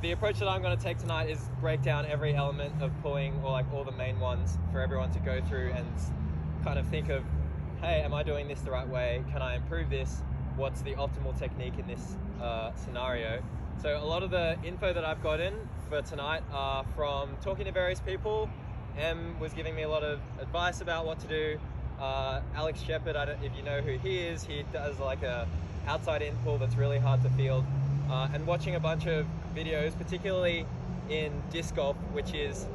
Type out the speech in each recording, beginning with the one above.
the approach that I'm going to take tonight is break down every element of pulling, or like all the main ones, for everyone to go through and kind of think of, hey, am I doing this the right way? Can I improve this? What's the optimal technique in this scenario? So a lot of the info that I've gotten for tonight are from talking to various people. Em was giving me a lot of advice about what to do. Alex Shepard, if you know who he is, he does like a outside in pull that's really hard to field. And watching a bunch of videos, particularly in disc golf, which is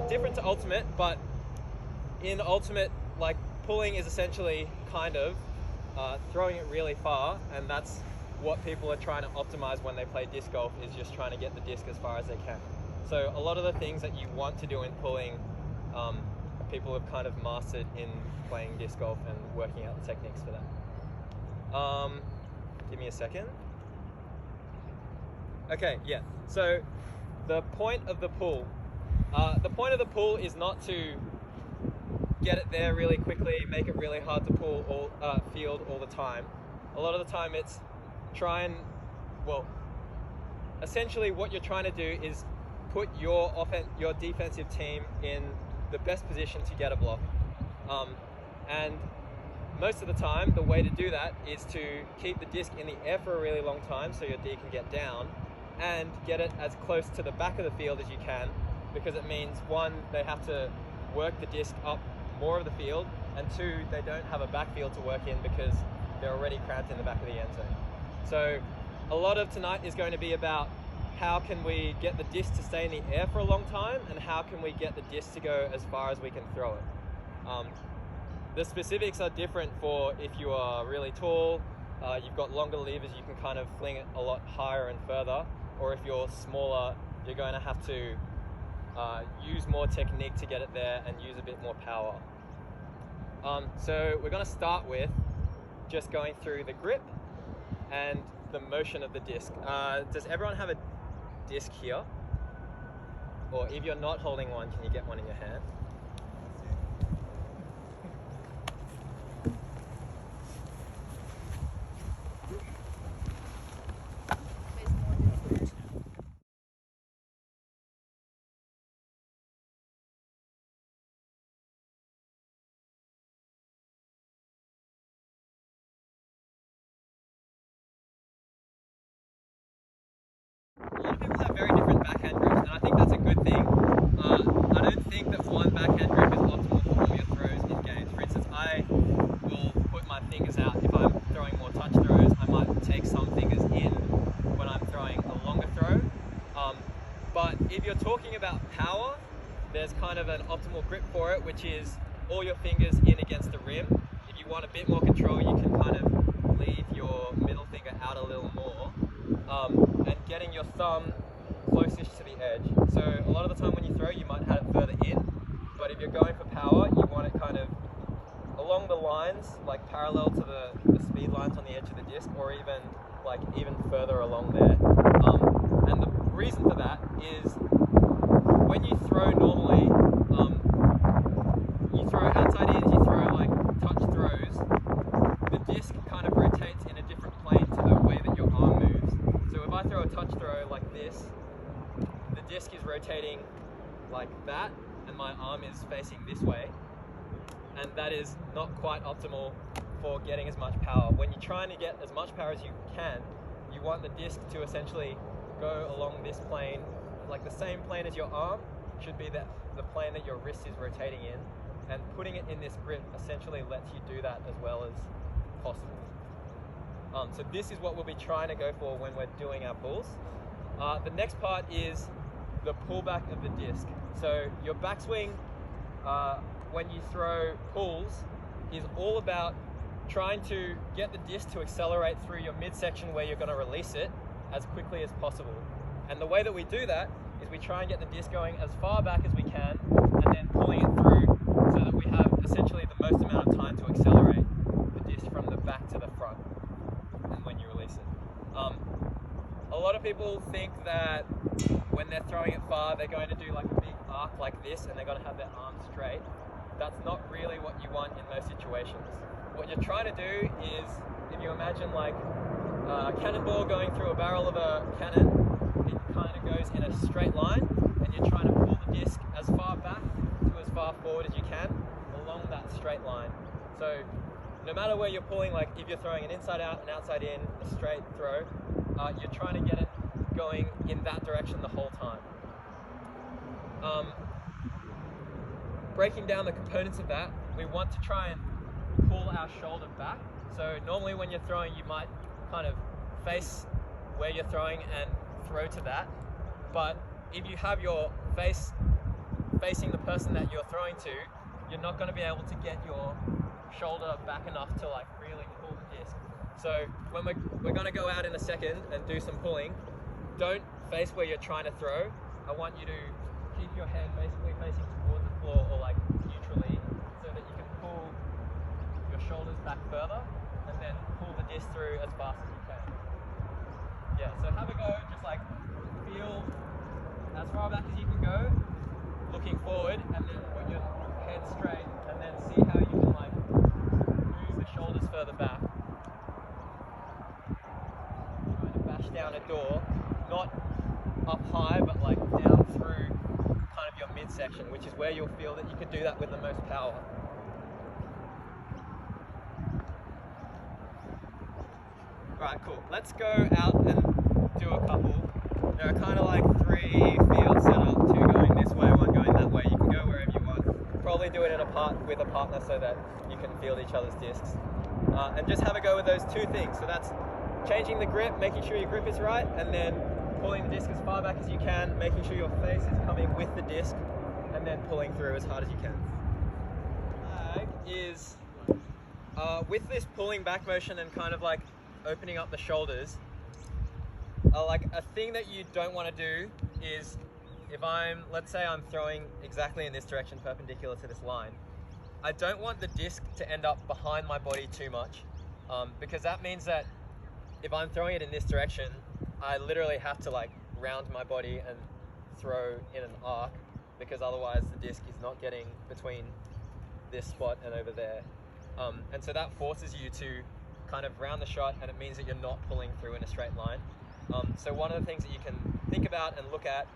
different to ultimate, but in ultimate, like, pulling is essentially kind of throwing it really far, and that's what people are trying to optimize when they play disc golf, is just trying to get the disc as far as they can. So a lot of the things that you want to do in pulling, people have kind of mastered in playing disc golf and working out the techniques for that. Give me a second. Okay, yeah. So the point of the pull. The point of the pull is not to get it there really quickly, make it really hard to pull field all the time. A lot of the time it's essentially what you're trying to do is put your defensive team in the best position to get a block. And most of the time, the way to do that is to keep the disc in the air for a really long time so your D can get down, and get it as close to the back of the field as you can, because it means, one, they have to work the disc up more of the field, and two, they don't have a backfield to work in because they're already cramped in the back of the end zone. So a lot of tonight is going to be about how can we get the disc to stay in the air for a long time, and how can we get the disc to go as far as we can throw it. The specifics are different for if you are really tall, you've got longer levers, you can kind of fling it a lot higher and further, or if you're smaller, you're going to have to use more technique to get it there and use a bit more power. So we're going to start with just going through the grip and the motion of the disc. Does everyone have a disc here? Or if you're not holding one, can you get one in your hand? A lot of people have very different backhand grips, and I think that's a good thing. I don't think that one backhand grip is optimal for all your throws in games. For instance, I will put my fingers out if I'm throwing more touch throws. I might take some fingers in when I'm throwing a longer throw. But if you're talking about power, there's kind of an optimal grip for it, which is all your fingers in against the rim. If you want a bit more control, you can kind of leave your middle finger out a little more. And getting your thumb closest to the edge. So a lot of the time when you throw, you might have it further in, but if you're going for power, you want it kind of along the lines, like parallel to the speed lines on the edge of the disc, or even further along there. And the reason for that is when you throw normally, you throw outside in, you throw like touch throws, the disc kind of rotates in a different plane to the way that your arm moves. So if I throw a touch throw like this, the disc is rotating like that, and my arm is facing this way, and that is not quite optimal for getting as much power. When you're trying to get as much power as you can, you want the disc to essentially go along this plane, like the same plane as your arm should be the plane that your wrist is rotating in, and putting it in this grip essentially lets you do that as well as possible. So this is what we'll be trying to go for when we're doing our pulls. The next part is the pullback of the disc. So your backswing, when you throw pulls, is all about trying to get the disc to accelerate through your midsection where you're going to release it as quickly as possible. And the way that we do that is we try and get the disc going as far back as we can, and then pulling it through so that we have essentially the most amount of time to accelerate the disc from the back to the front, and when you release it. A lot of people think that when they're throwing it far, they're going to do like a big arc like this, and they're going to have their arms straight. That's not really what you want in most situations. What you're trying to do is, if you imagine like a cannonball going through a barrel of a cannon, it kind of goes in a straight line, and you're trying to pull the disc as far back to as far forward as you can along that straight line. So no matter where you're pulling, like if you're throwing an inside out, an outside in, a straight throw, you're trying to get it going in that direction the whole time. Breaking down the components of that, we want to try and pull our shoulder back. So normally when you're throwing, you might kind of face where you're throwing and throw to that. But if you have your face facing the person that you're throwing to, you're not going to be able to get your shoulder back enough to like really pull the disc. So when we're going to go out in a second and do some pulling, don't face where you're trying to throw. I want you to keep your head basically facing towards the floor or like neutrally, so that you can pull your shoulders back further and then pull the disc through as fast as you can. Yeah, so have a go, just like feel as far back as you can go, looking forward, and then put your head straight, and then see how you can like move the shoulders further back. Trying to bash down a door, not up high, but like down through kind of your midsection, which is where you'll feel that you can do that with the most power. Right, cool. Let's go out and do a couple. There are kind of like 3 fields set up, 2 going this way, 1 going that way. You can go wherever you want. Probably do it in with a partner so that you can field each other's discs. And just have a go with those 2 things. So that's changing the grip, making sure your grip is right, and then pulling the disc as far back as you can, making sure your face is coming with the disc, and then pulling through as hard as you can. Flag is, with this pulling back motion and kind of like opening up the shoulders, like a thing that you don't want to do is, if let's say I'm throwing exactly in this direction perpendicular to this line, I don't want the disc to end up behind my body too much, because that means that if I'm throwing it in this direction, I literally have to like round my body and throw in an arc, because otherwise the disc is not getting between this spot and over there. And so that forces you to kind of round the shot, and it means that you're not pulling through in a straight line. So one of the things that you can think about and look at,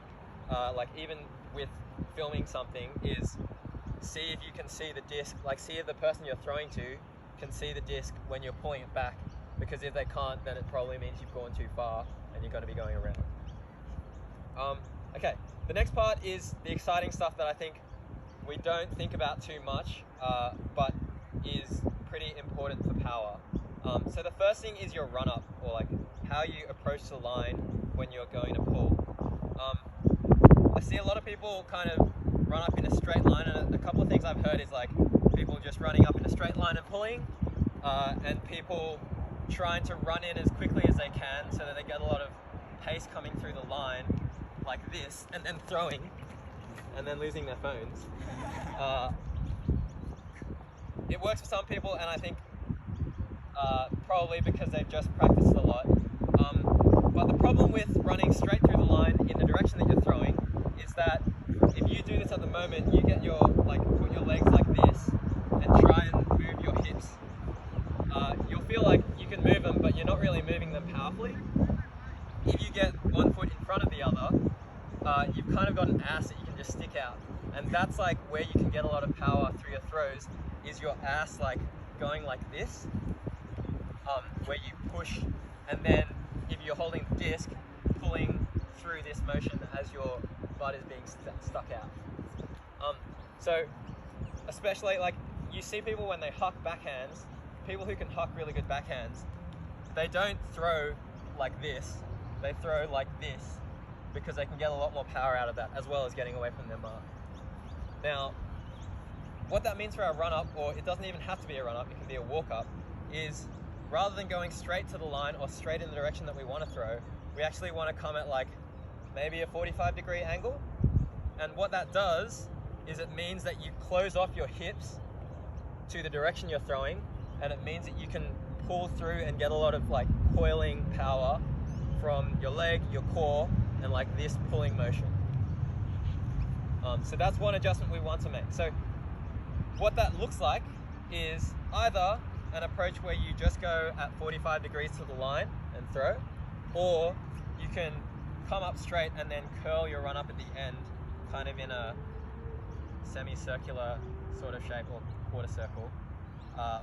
like even with filming something, is see if you can see the disc, like see if the person you're throwing to can see the disc when you're pulling it back, because if they can't, then it probably means you've gone too far and you're going to be going around. Okay, the next part is the exciting stuff that I think we don't think about too much, but is pretty important for power. So the first thing is your run-up, or like how you approach the line when you're going to pull. I see a lot of people kind of run up in a straight line, and a couple of things I've heard is like people just running up in a straight line and pulling, and people trying to run in as quickly as they can so that they get a lot of pace coming through the line like this, and then throwing, and then losing their phones. It works for some people, and I think probably because they've just practiced a lot. But the problem with running straight through the line in the direction that you're throwing is that if you do this at the moment, you get put your legs like this and try and move your hips. You'll feel like you can move them, but you're not really moving them powerfully. If you get one foot in front of the other, you've kind of got an ass that you can just stick out. And that's like where you can get a lot of power through your throws, is your ass like going like this, where you push, and then if you're holding the disc, pulling through this motion as your butt is being stuck out. So especially like you see people when they huck backhands, people who can huck really good backhands, they don't throw like this, they throw like this, because they can get a lot more power out of that, as well as getting away from their mark. Now, what that means for our run-up, or it doesn't even have to be a run-up, it can be a walk-up, is rather than going straight to the line or straight in the direction that we want to throw, we actually want to come at like maybe a 45-degree angle. And what that does is it means that you close off your hips to the direction you're throwing, and it means that you can pull through and get a lot of like coiling power from your leg, your core, and like this pulling motion. So that's one adjustment we want to make. So what that looks like is either an approach where you just go at 45 degrees to the line and throw, or you can come up straight and then curl your run up at the end, kind of in a semicircular sort of shape or quarter circle,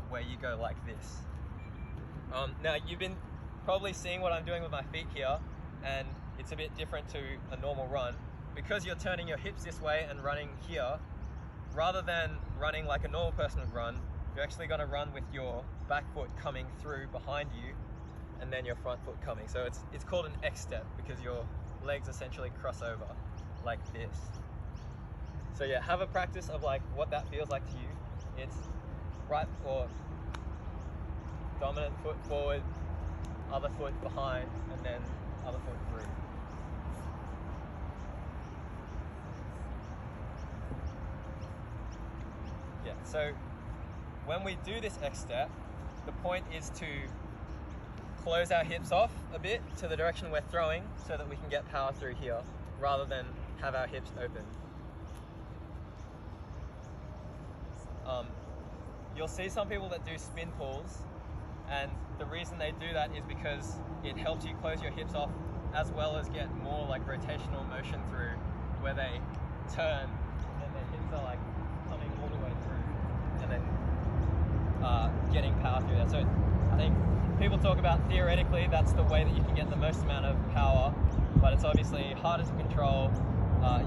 where you go like this. Now you've been probably seeing what I'm doing with my feet here, and it's a bit different to a normal run. Because you're turning your hips this way and running here, rather than running like a normal person would run, you're actually going to run with your back foot coming through behind you and then your front foot coming. So it's called an X step because your legs essentially cross over like this. So yeah, have a practice of like what that feels like to you. It's right or dominant foot forward, other foot behind, and then other foot through. Yeah, so when we do this X step, the point is to close our hips off a bit to the direction we're throwing so that we can get power through here rather than have our hips open. You'll see some people that do spin pulls, and the reason they do that is because it helps you close your hips off as well as get more like rotational motion through, where they turn and then their hips are like coming all the way through and then getting power through that. So I think people talk about theoretically that's the way that you can get the most amount of power, but it's obviously harder to control.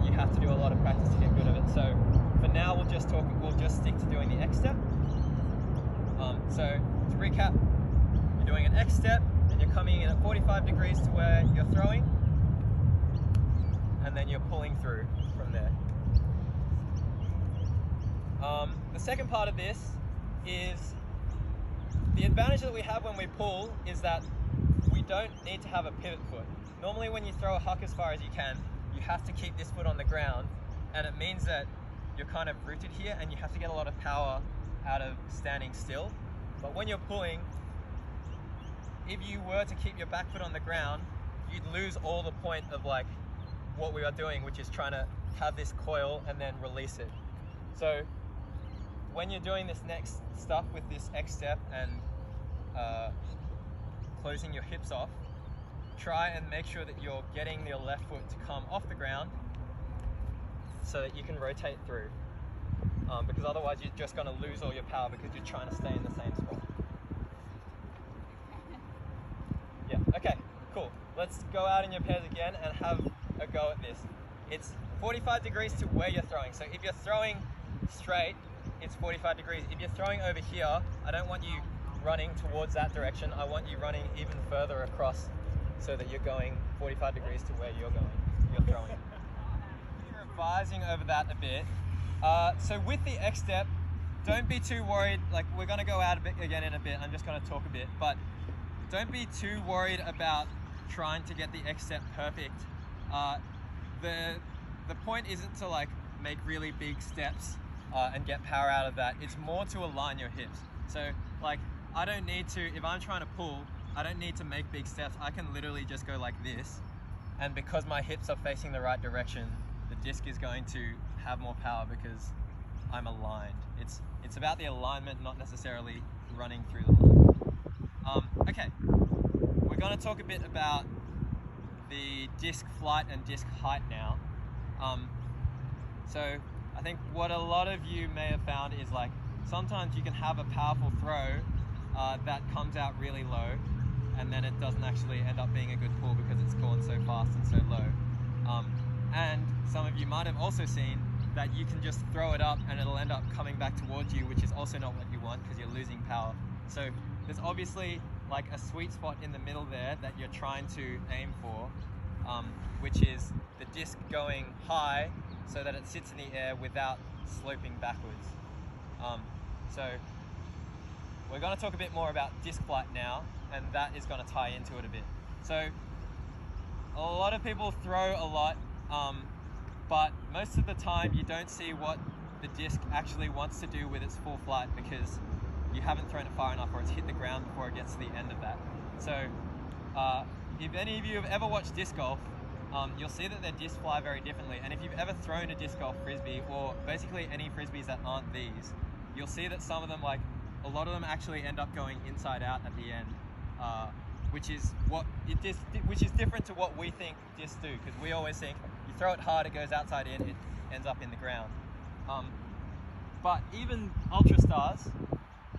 You have to do a lot of practice to get good at it. So for now we'll just stick to doing the X step. So to recap, you're doing an X step and you're coming in at 45 degrees to where you're throwing, and then you're pulling through from there. The second part of this is the advantage that we have when we pull is that we don't need to have a pivot foot. Normally when you throw a huck as far as you can, you have to keep this foot on the ground, and it means that you're kind of rooted here and you have to get a lot of power out of standing still. But when you're pulling, if you were to keep your back foot on the ground, you'd lose all the point of like what we are doing, which is trying to have this coil and then release it. So when you're doing this next stuff with this X step and closing your hips off, try and make sure that you're getting your left foot to come off the ground so that you can rotate through. Because otherwise you're just going to lose all your power because you're trying to stay in the same spot. Yeah, okay, cool. Let's go out in your pairs again and have a go at this. It's 45 degrees to where you're throwing. So if you're throwing straight, it's 45 degrees. If you're throwing over here, I don't want you running towards that direction. I want you running even further across so that you're going 45 degrees to where you're throwing. Revising over that a bit. So with the X step, don't be too worried. Like, we're going to go out a bit again in a bit. I'm just going to talk a bit, but don't be too worried about trying to get the X step perfect. The point isn't to like make really big steps and get power out of that. It's more to align your hips. So like, I don't need to, if I'm trying to pull, I don't need to make big steps. I can literally just go like this, and because my hips are facing the right direction, the disc is going to have more power because I'm aligned. It's about the alignment, not necessarily running through the line. Okay, we're going to talk a bit about the disc flight and disc height now. So I think what a lot of you may have found is like sometimes you can have a powerful throw that comes out really low, and then it doesn't actually end up being a good pull because it's gone so fast and so low. And some of you might have also seen that you can just throw it up and it'll end up coming back towards you, which is also not what you want because you're losing power. So there's obviously like a sweet spot in the middle there that you're trying to aim for, which is the disc going high so that it sits in the air without sloping backwards. So we're going to talk a bit more about disc flight now, and that is going to tie into it a bit. So a lot of people throw a lot, but most of the time you don't see what the disc actually wants to do with its full flight because you haven't thrown it far enough or it's hit the ground before it gets to the end of that. So if any of you have ever watched disc golf, you'll see that their discs fly very differently. And if you've ever thrown a disc golf frisbee, or basically any frisbees that aren't these, you'll see that some of them, like a lot of them actually end up going inside out at the end, which is different to what we think discs do, because we always think you throw it hard, it goes outside in, it ends up in the ground. But even ultra stars,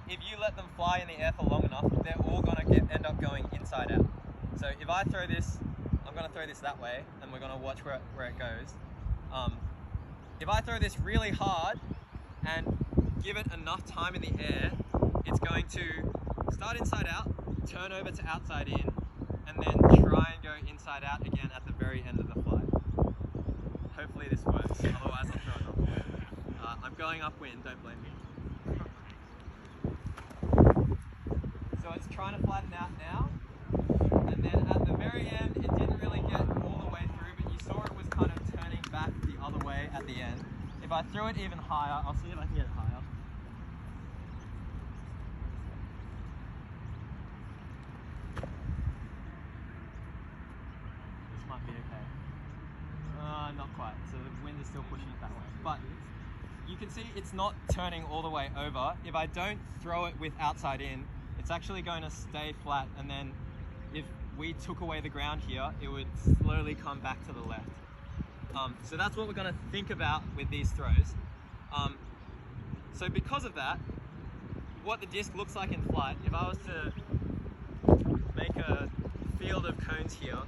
if you let them fly in the air for long enough, they're all going to end up going inside out. So if I throw this, I'm going to throw this that way, and we're going to watch where it goes. If I throw this really hard and give it enough time in the air, it's going to start inside out, turn over to outside in, and then try and go inside out again at the very end of the flight. Hopefully this works, otherwise I'll throw it upwind. I'm going upwind, don't blame me. So it's trying to flatten out now, and then at the very end it didn't really get all the way through, but you saw it was kind of turning back the other way at the end. If I throw it even higher, I'll see if I can get it higher. This might be okay. Not quite, so the wind is still pushing it that way. But you can see it's not turning all the way over. If I don't throw it with outside in, it's actually going to stay flat, and then if we took away the ground here, it would slowly come back to the left. So that's what we're going to think about with these throws. So because of that, what the disc looks like in flight, if I was to make a field of cones here,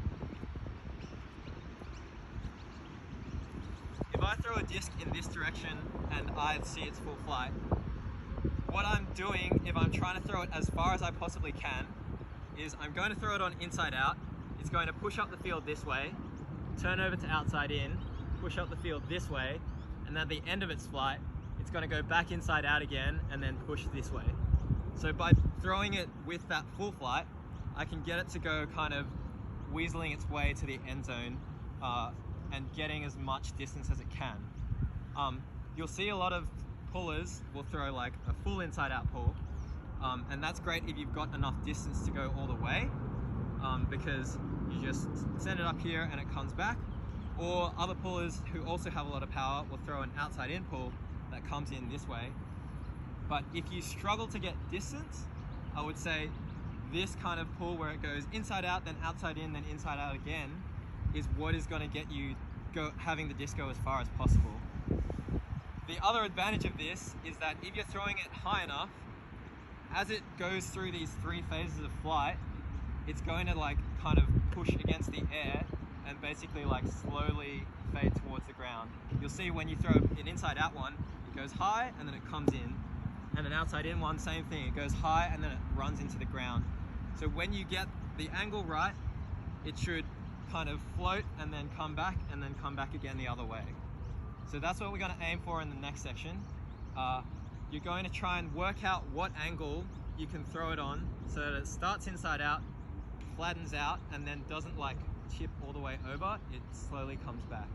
if I throw a disc in this direction and I see its full flight, what I'm doing, if I'm trying to throw it as far as I possibly can, is I'm going to throw it on inside out. It's going to push up the field this way, turn over to outside in, push up the field this way, and at the end of its flight, it's going to go back inside out again and then push this way. So by throwing it with that full flight, I can get it to go kind of weaseling its way to the end zone and getting as much distance as it can. You'll see a lot of pullers will throw like a full inside out pull, and that's great if you've got enough distance to go all the way, because you just send it up here and it comes back. Or other pullers who also have a lot of power will throw an outside in pull that comes in this way. But if you struggle to get distance, I would say this kind of pull where it goes inside out, then outside in, then inside out again, is what is going to get you having the disc go as far as possible. The other advantage of this is that if you're throwing it high enough, as it goes through these 3 phases of flight, it's going to like kind of push against the air and basically like slowly fade towards the ground. You'll see when you throw an inside out one, it goes high and then it comes in, and an outside in one, same thing, it goes high and then it runs into the ground. So when you get the angle right, it should kind of float and then come back again the other way. So that's what we're going to aim for in the next section. You're going to try and work out what angle you can throw it on so that it starts inside out, flattens out, and then doesn't like tip all the way over, it slowly comes back.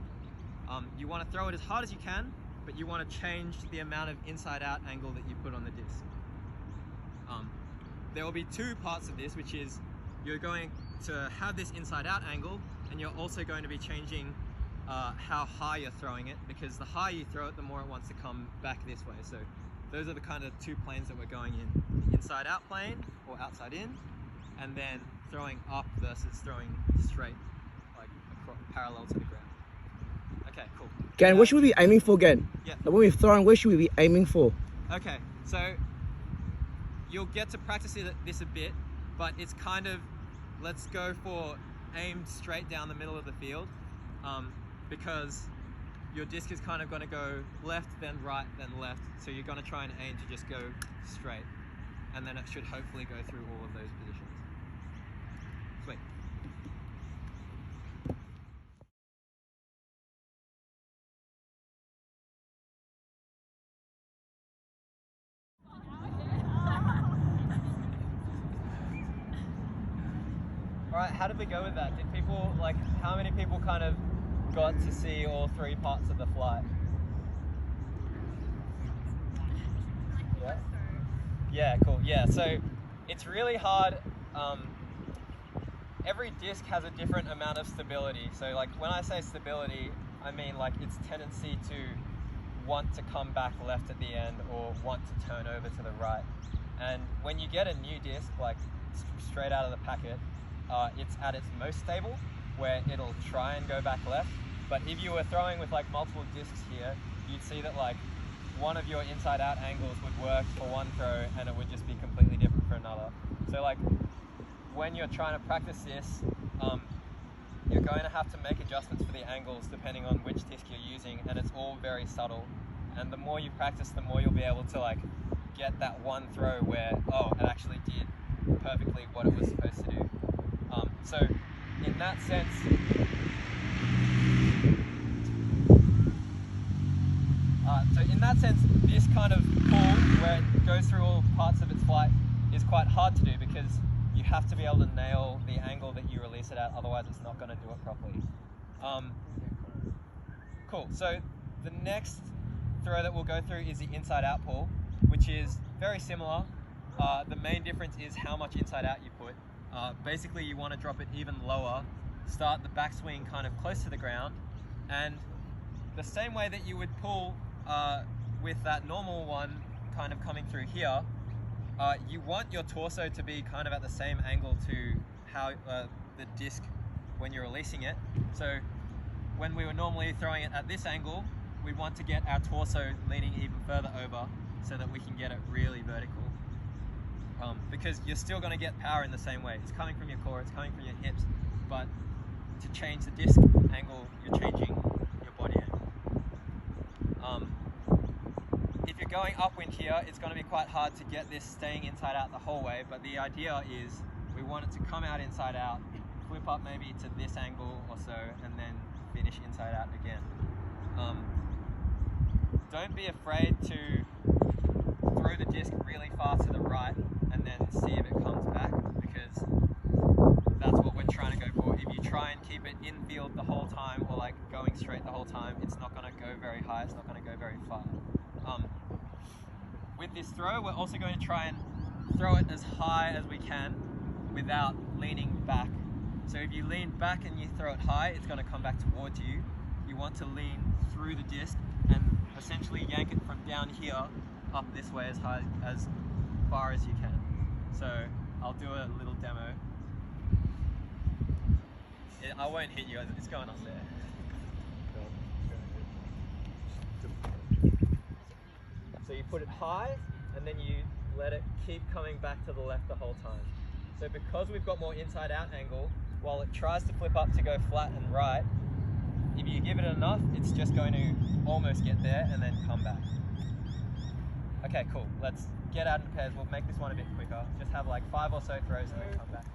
You want to throw it as hard as you can, but you want to change the amount of inside out angle that you put on the disc. There will be 2 parts of this, which is you're going to have this inside out angle, and you're also going to be changing how high you're throwing it, because the higher you throw it, the more it wants to come back this way. So those are the kind of 2 planes that we're going in. The inside out plane, or outside in, and then throwing up versus throwing straight, like parallel to the ground. Okay, cool. Gan, what should we be aiming for, Gan? Yeah. Like when we're throwing, where should we be aiming for? Okay, so you'll get to practice this a bit, but it's kind of, let's go for aimed straight down the middle of the field, because your disc is kind of going to go left, then right, then left. So you're going to try and aim to just go straight, and then it should hopefully go through all of those positions. Sweet. Alright, how did we go with that? Did people, like, how many people kind of got to see all 3 parts of the flight? Yeah? Yeah, cool. Yeah, so it's really hard. Every disc has a different amount of stability. So like when I say stability, I mean like its tendency to want to come back left at the end or want to turn over to the right. And when you get a new disc, like straight out of the packet, it's at its most stable, where it'll try and go back left. But if you were throwing with like multiple discs here, you'd see that like one of your inside out angles would work for one throw and it would just be completely different for another. So like when you're trying to practice this, you're going to have to make adjustments for the angles depending on which disc you're using, and it's all very subtle. And the more you practice, the more you'll be able to like get that one throw where, oh, it actually did perfectly what it was supposed to do. So in that sense, this kind of pull where it goes through all parts of its flight is quite hard to do because you have to be able to nail the angle that you release it at, otherwise it's not going to do it properly. Cool, so the next throw that we'll go through is the inside out pull, which is very similar. The main difference is how much inside out you put. Basically you want to drop it even lower, start the backswing kind of close to the ground, and the same way that you would pull with that normal one kind of coming through here, you want your torso to be kind of at the same angle to how the disc when you're releasing it. So when we were normally throwing it at this angle, we want to get our torso leaning even further over so that we can get it really vertical. Because you're still going to get power in the same way. It's coming from your core, it's coming from your hips, but to change the disc angle, you're changing your body angle. If you're going upwind here, it's going to be quite hard to get this staying inside out the whole way, but the idea is we want it to come out inside out, flip up maybe to this angle or so, and then finish inside out again. Don't be afraid to throw the disc really far to the right and then see if it comes back, because that's what we're trying to go for. If you try and keep it in field the whole time or like going straight the whole time, it's not going to go very high, it's not going to go very far. With this throw, we're also going to try and throw it as high as we can without leaning back. So if you lean back and you throw it high, it's going to come back towards you. You want to lean through the disc and essentially yank it from down here up this way as far as you can. So I'll do a little demo. I won't hit you, it's going up there. So you put it high and then you let it keep coming back to the left the whole time. So because we've got more inside out angle, while it tries to flip up to go flat and right, if you give it enough, it's just going to almost get there and then come back. Okay, cool. Let's get out in pairs. We'll make this one a bit quicker. Just have like 5 or so throws and then come back.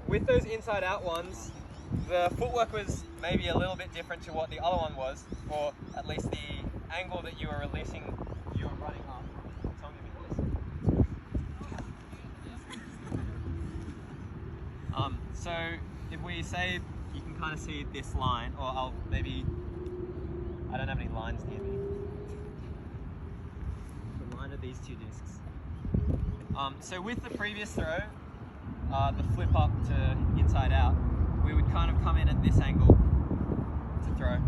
With those inside out ones, the footwork was maybe a little bit different to what the other one was, or at least the angle that you were releasing, you were running up. Tell me this. So if we say, you can kind of see this line, or I don't have any lines near me. The line of these two discs. So with the previous throw, the flip up to inside out, we would kind of come in at this angle to throw,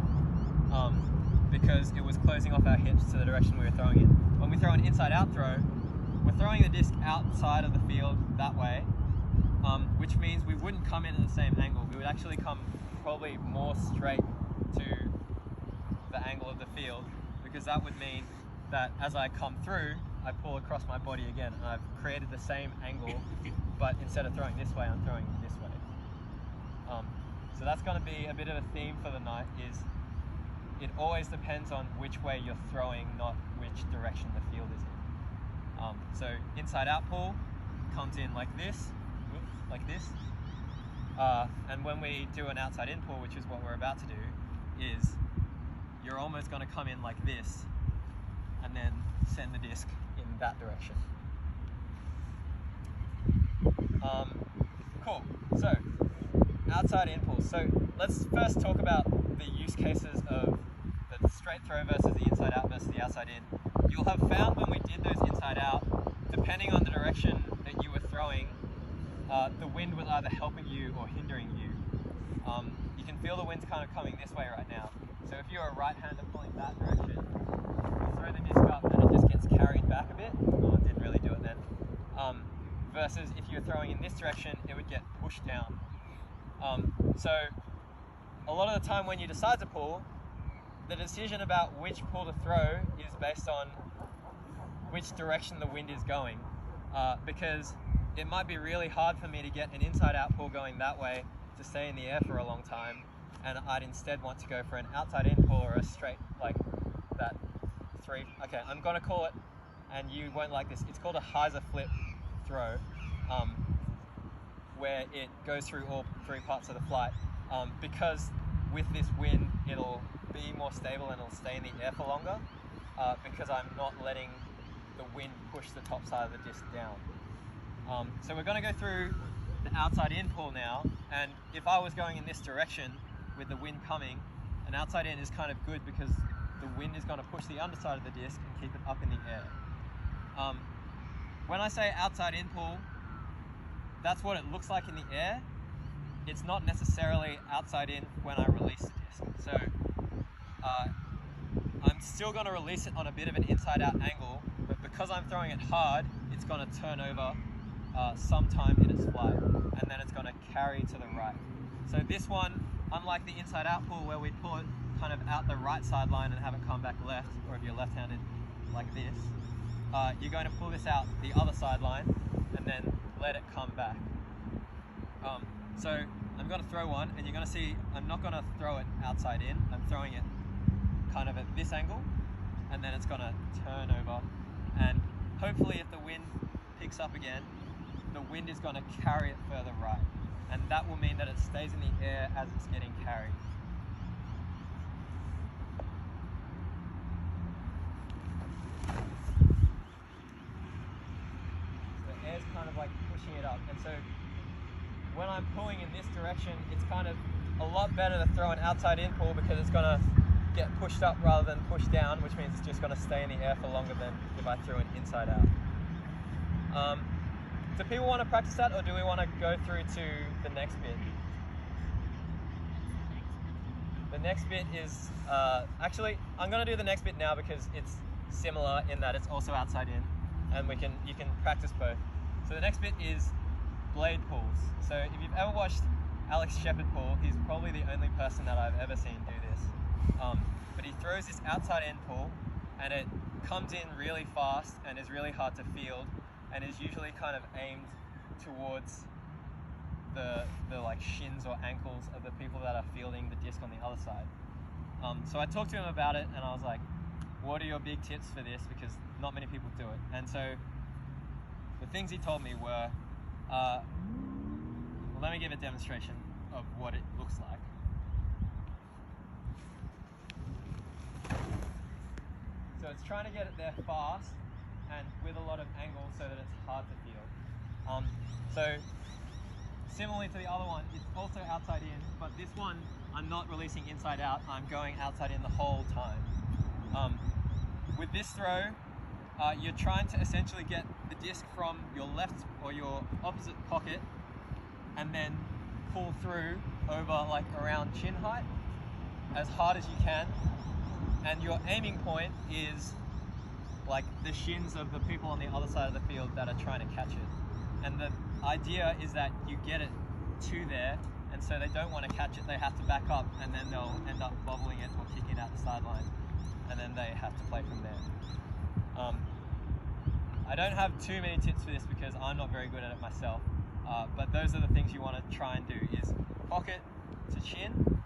because it was closing off our hips to the direction we were throwing it. When we throw an inside out throw, we're throwing the disc outside of the field that way, which means we wouldn't come in at the same angle. We would actually come probably more straight to the angle of the field, because that would mean that as I come through, I pull across my body again, and I've created the same angle, but instead of throwing this way, I'm throwing this way. So that's going to be a bit of a theme for the night, is it always depends on which way you're throwing, not which direction the field is in. So inside out pull comes in like this, and when we do an outside in pull, which is what we're about to do, is you're almost going to come in like this and then send the disc in that direction. Cool, so outside in pull. So let's first talk about the use cases of the straight throw versus the inside out versus the outside in. You'll have found when we did those inside out, depending on the direction that you were throwing, the wind was either helping you or hindering you. You can feel the wind's kind of coming this way right now. So if you're a right-hander pulling that direction, you throw the disc up and it just gets carried back a bit. Oh, it didn't really do it then. versus if you're throwing in this direction, it would get pushed down. So a lot of the time when you decide to pull, the decision about which pull to throw is based on which direction the wind is going, because it might be really hard for me to get an inside-out pull going that way to stay in the air for a long time, and I'd instead want to go for an outside-in pull or a straight, like that three. Okay, I'm gonna call it, and you won't like this, it's called a hyzer flip throw, where it goes through all three parts of the flight, because with this wind it'll be more stable and it'll stay in the air for longer, because I'm not letting the wind push the top side of the disc down. So we're going to go through the outside in pull now, and if I was going in this direction with the wind coming, an outside in is kind of good because the wind is going to push the underside of the disc and keep it up in the air. When I say outside in pull, that's what it looks like in the air. It's not necessarily outside in when I release the disc. So I'm still going to release it on a bit of an inside out angle, but because I'm throwing it hard, it's going to turn over sometime in its flight, and then it's going to carry to the right. So this one, unlike the inside out pull where we pull it kind of out the right sideline and have it come back left, or if you're left-handed like this, you're going to pull this out the other sideline and then let it come back. So I'm going to throw one, and you're going to see I'm not going to throw it outside in. I'm throwing it kind of at this angle, and then it's going to turn over, and hopefully if the wind picks up again, the wind is going to carry it further right, and that will mean that it stays in the air as it's getting carried. The air's kind of like pushing it up, and so when I'm pulling in this direction, it's kind of a lot better to throw an outside in pull because it's going to get pushed up rather than pushed down, which means it's just going to stay in the air for longer than if I threw it inside out. Do people want to practice that, or do we want to go through to the next bit? The next bit is, actually, I'm going to do the next bit now because it's similar in that it's also outside in, and you can practice both. So the next bit is blade pulls. So if you've ever watched Alex Shepard pull, he's probably the only person that I've ever seen do this. But he throws this outside in pull, and it comes in really fast and is really hard to field, and is usually kind of aimed towards the like shins or ankles of the people that are fielding the disc on the other side. So I talked to him about it, and I was like, what are your big tips for this? Because not many people do it. And so the things he told me were, well, let me give a demonstration of what it looks like. So it's trying to get it there fast and with a lot of angle so that it's hard to field. So similarly to the other one, it's also outside in, but this one I'm not releasing inside out, I'm going outside in the whole time. With this throw, you're trying to essentially get the disc from your left or your opposite pocket and then pull through over like around chin height as hard as you can, and your aiming point is like the shins of the people on the other side of the field that are trying to catch it. And the idea is that you get it to there, and so they don't want to catch it, they have to back up, and then they'll end up bobbling it or kicking it out the sideline, and then they have to play from there. I don't have too many tips for this because I'm not very good at it myself, but those are the things you want to try and do is pocket to chin,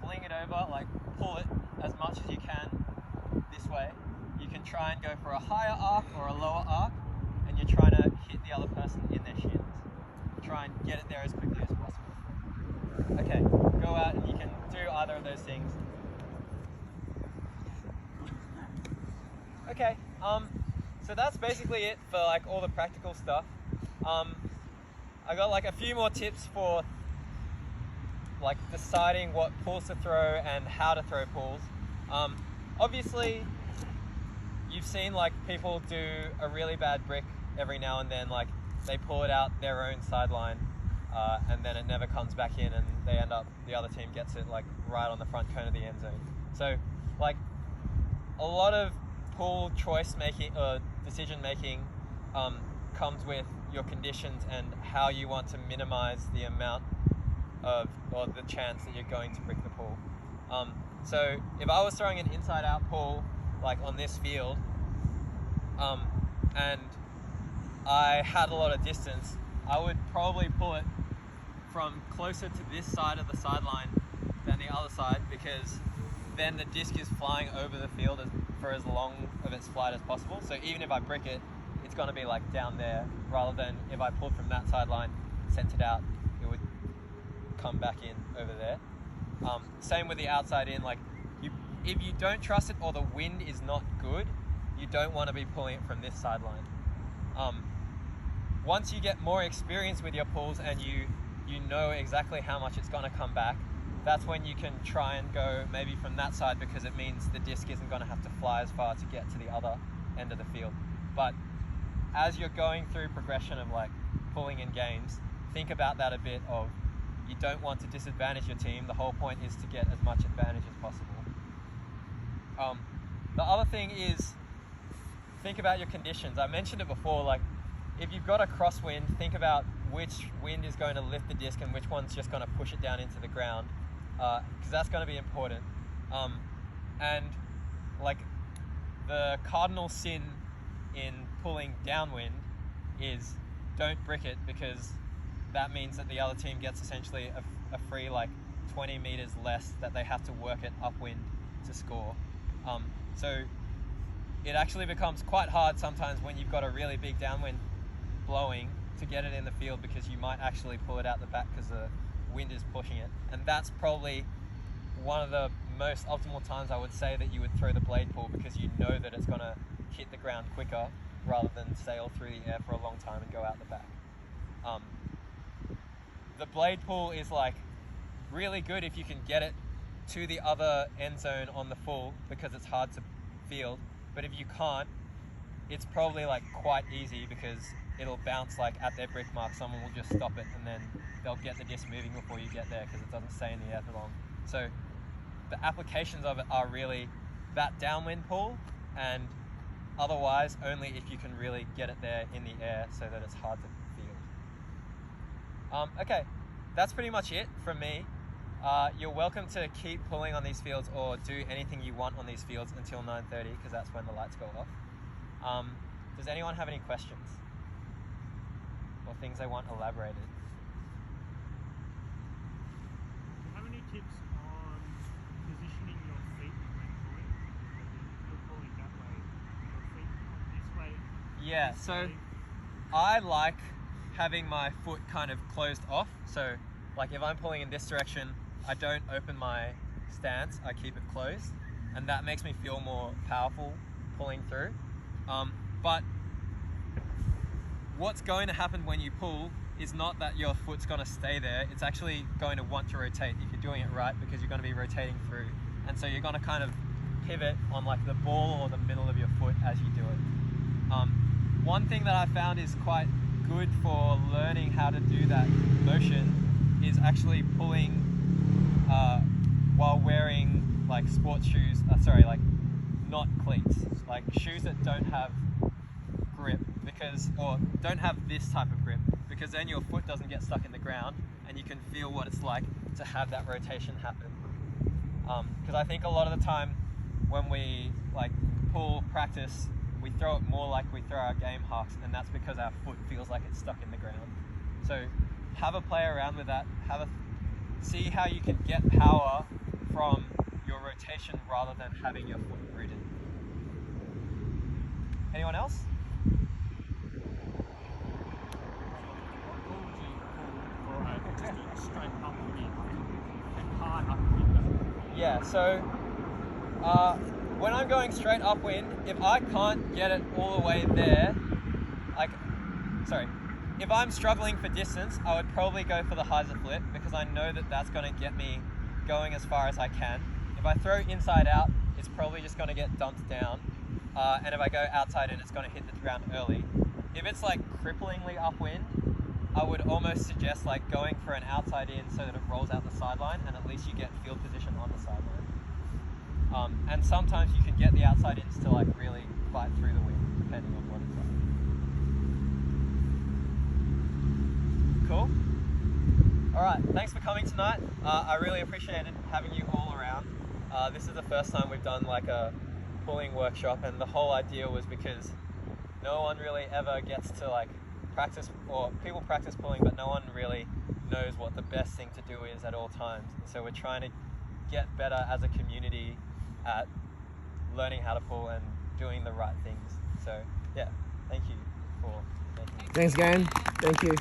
fling it over, like pull it as much as you can this way. You can try and go for a higher arc or a lower arc, and you're trying to hit the other person in their shins. Try and get it there as quickly as possible. Okay, go out and you can do either of those things. Okay, so that's basically it for like all the practical stuff. I got like a few more tips for like deciding what pulls to throw and how to throw pulls. Obviously, you've seen like people do a really bad brick every now and then, like they pull it out their own sideline, and then it never comes back in, and the other team gets it like right on the front cone of the end zone. So like a lot of pull choice making, decision making, comes with your conditions and how you want to minimize the amount of, or the chance that you're going to brick the pool. So if I was throwing an inside out pool like on this field, and I had a lot of distance, I would probably pull it from closer to this side of the sideline than the other side, because then the disc is flying over the field for as long of its flight as possible. So even if I brick it, it's going to be like down there, rather than if I pulled from that sideline, sent it out, it would come back in over there. Same with the outside in. Like, if you don't trust it or the wind is not good, you don't want to be pulling it from this sideline. Once you get more experience with your pulls and you know exactly how much it's going to come back, that's when you can try and go maybe from that side, because it means the disc isn't going to have to fly as far to get to the other end of the field. But as you're going through progression of like pulling in games, think about that a bit of, you don't want to disadvantage your team. The whole point is to get as much advantage as possible. The other thing is, think about your conditions. I mentioned it before, like if you've got a crosswind, think about which wind is going to lift the disc and which one's just going to push it down into the ground, because that's going to be important. And like the cardinal sin in pulling downwind is don't brick it, because that means that the other team gets essentially a free like 20 meters less that they have to work it upwind to score. So it actually becomes quite hard sometimes when you've got a really big downwind blowing to get it in the field, because you might actually pull it out the back because the wind is pushing it. And that's probably one of the most optimal times I would say that you would throw the blade pull, because you know that it's going to hit the ground quicker rather than sail through the air for a long time and go out the back. The blade pull is like really good if you can get it to the other end zone on the full, because it's hard to field. But if you can't, it's probably like quite easy, because it'll bounce like at their brick mark. Someone will just stop it and then they'll get the disc moving before you get there, because it doesn't stay in the air for long. So the applications of it are really that downwind pull, and otherwise only if you can really get it there in the air so that it's hard to field. Okay, that's pretty much it from me. You're welcome to keep pulling on these fields or do anything you want on these fields until 9:30, because that's when the lights go off. Does anyone have any questions or things they want elaborated? Do you have any tips on positioning your feet when pulling? If you're pulling that way, your feet this way? Yeah, this so way. I like having my foot kind of closed off. So like if I'm pulling in this direction, I don't open my stance, I keep it closed, and that makes me feel more powerful pulling through. But what's going to happen when you pull is not that your foot's going to stay there, it's actually going to want to rotate if you're doing it right, because you're going to be rotating through. And so you're going to kind of pivot on like the ball or the middle of your foot as you do it. One thing that I found is quite good for learning how to do that motion is actually pulling while wearing like sports shoes, like not cleats, like shoes that don't have grip, or don't have this type of grip, because then your foot doesn't get stuck in the ground and you can feel what it's like to have that rotation happen. Because I think a lot of the time when we like pull practice, we throw it more like we throw our game hawks, and that's because our foot feels like it's stuck in the ground. So have a play around with that, see how you can get power from your rotation rather than having your foot rooted. Anyone else? What pull do you pull for just a straight upwind and hard upwind? Yeah, so when I'm going straight upwind, if I can't get it all the way there, if I'm struggling for distance, I would probably go for the hyzer flip, because I know that that's going to get me going as far as I can. If I throw inside out, it's probably just going to get dumped down. And if I go outside in, it's going to hit the ground early. If it's like cripplingly upwind, I would almost suggest like going for an outside in so that it rolls out the sideline, and at least you get field position on the sideline. And sometimes you can get the outside ins to like really fight through the wind, depending on what it's like. Alright, thanks for coming tonight. I really appreciated having you all around. This is the first time we've done like a pulling workshop, and the whole idea was because no one really ever gets to like practice, or people practice pulling, but no one really knows what the best thing to do is at all times. And so we're trying to get better as a community at learning how to pull and doing the right things. So yeah, thank you for making it. Thanks, gang. Thank you.